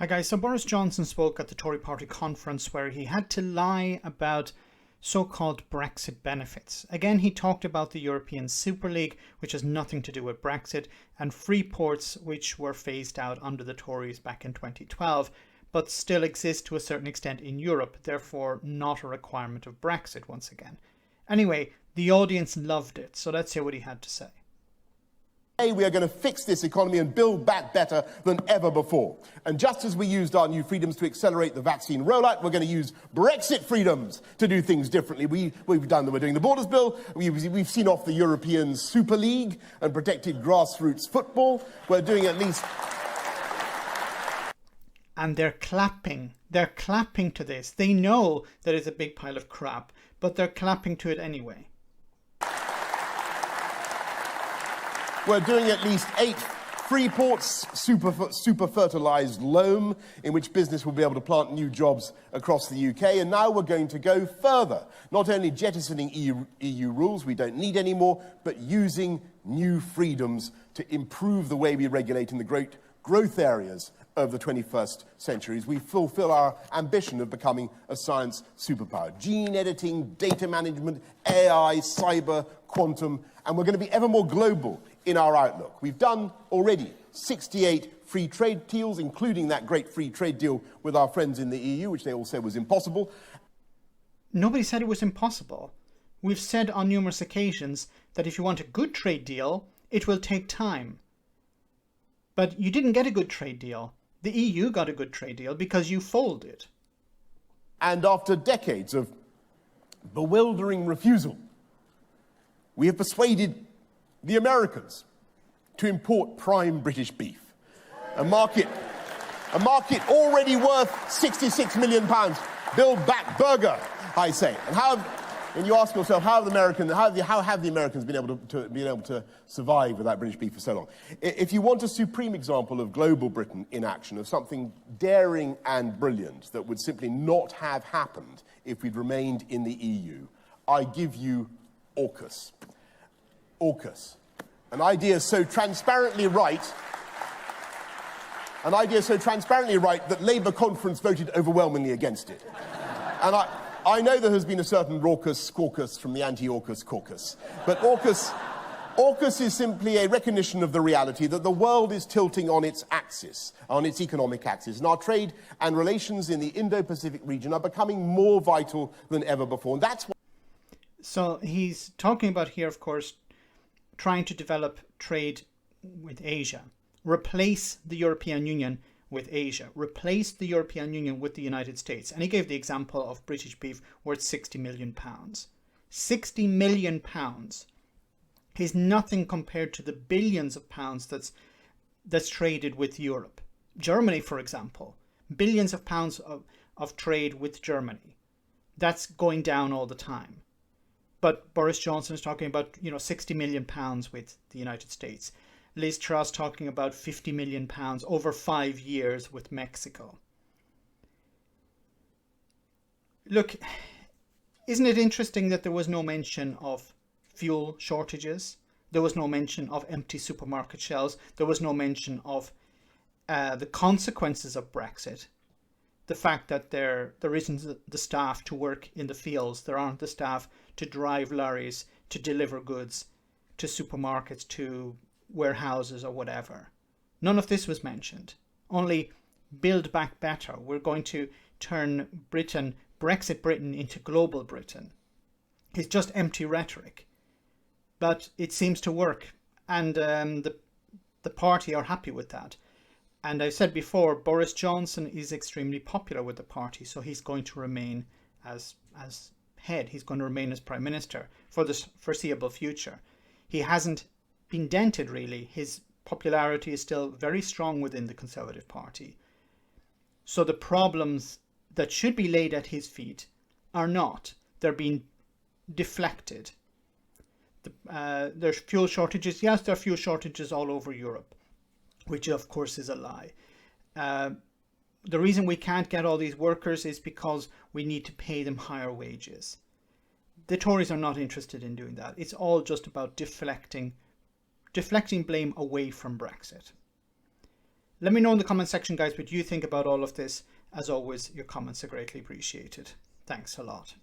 Hi guys, so Boris Johnson spoke at the Tory party conference where he had to lie about so-called Brexit benefits. Again, he talked about the European Super League, which has nothing to do with Brexit, and free ports, which were phased out under the Tories back in 2012, but still exist to a certain extent in Europe, therefore not a requirement of Brexit once again. Anyway, the audience loved it, so let's hear what he had to say. We are going to fix this economy and build back better than ever before. And just as we used our new freedoms to accelerate the vaccine rollout, we're going to use Brexit freedoms to do things differently. We're doing the Borders Bill, we've seen off the European Super League and protected grassroots football. We're doing at least... And they're clapping to this. They know that it's a big pile of crap, but they're clapping to it anyway. We're doing at least 8 free ports, super fertilised loam, in which business will be able to plant new jobs across the UK. And now we're going to go further, not only jettisoning EU rules we don't need anymore, but using new freedoms to improve the way we regulate in the great growth areas of the 21st century as we fulfill our ambition of becoming a science superpower. Gene editing, data management, AI, cyber, quantum, and we're going to be ever more global in our outlook. We've done already 68 free trade deals, including that great free trade deal with our friends in the EU, which they all said was impossible. Nobody said it was impossible. We've said on numerous occasions that if you want a good trade deal, it will take time. But you didn't get a good trade deal. The EU got a good trade deal because you folded. And after decades of bewildering refusal, we have persuaded the Americans to import prime British beef, a market already worth £66 million. Build back burger, I say. And you ask yourself, how have the Americans been able to survive without British beef for so long? If you want a supreme example of global Britain in action, of something daring and brilliant that would simply not have happened if we'd remained in the EU, I give you AUKUS. AUKUS, an idea so transparently right that Labour conference voted overwhelmingly against it. And I know there has been a certain raucous caucus from the anti-AUKUS caucus, but AUKUS is simply a recognition of the reality that the world is tilting on its axis, on its economic axis, and our trade and relations in the Indo-Pacific region are becoming more vital than ever before. And that's why. So he's talking about here, of course, trying to develop trade with Asia, replace the European Union with Asia, replace the European Union with the United States. And he gave the example of British beef worth £60 million. £60 million is nothing compared to the billions of pounds that's traded with Europe. Germany, for example, billions of pounds of trade with Germany. That's going down all the time. But Boris Johnson is talking about, £60 million with the United States. Liz Truss talking about £50 million over 5 years with Mexico. Look, isn't it interesting that there was no mention of fuel shortages? There was no mention of empty supermarket shelves. There was no mention of the consequences of Brexit. The fact that there isn't the staff to work in the fields. There aren't the staff to drive lorries, to deliver goods to supermarkets, to warehouses or whatever. None of this was mentioned. Only build back better. We're going to turn Brexit Britain into global Britain. It's just empty rhetoric. But it seems to work. And the party are happy with that. And I've said before, Boris Johnson is extremely popular with the party, so he's going to remain as head. He's going to remain as Prime Minister for the foreseeable future. He hasn't been dented, really. His popularity is still very strong within the Conservative Party. So the problems that should be laid at his feet are not. They're being deflected. There's fuel shortages. Yes, there are fuel shortages all over Europe, which of course is a lie. The reason we can't get all these workers is because we need to pay them higher wages. The Tories are not interested in doing that. It's all just about deflecting blame away from Brexit. Let me know in the comment section, guys, what you think about all of this. As always, your comments are greatly appreciated. Thanks a lot.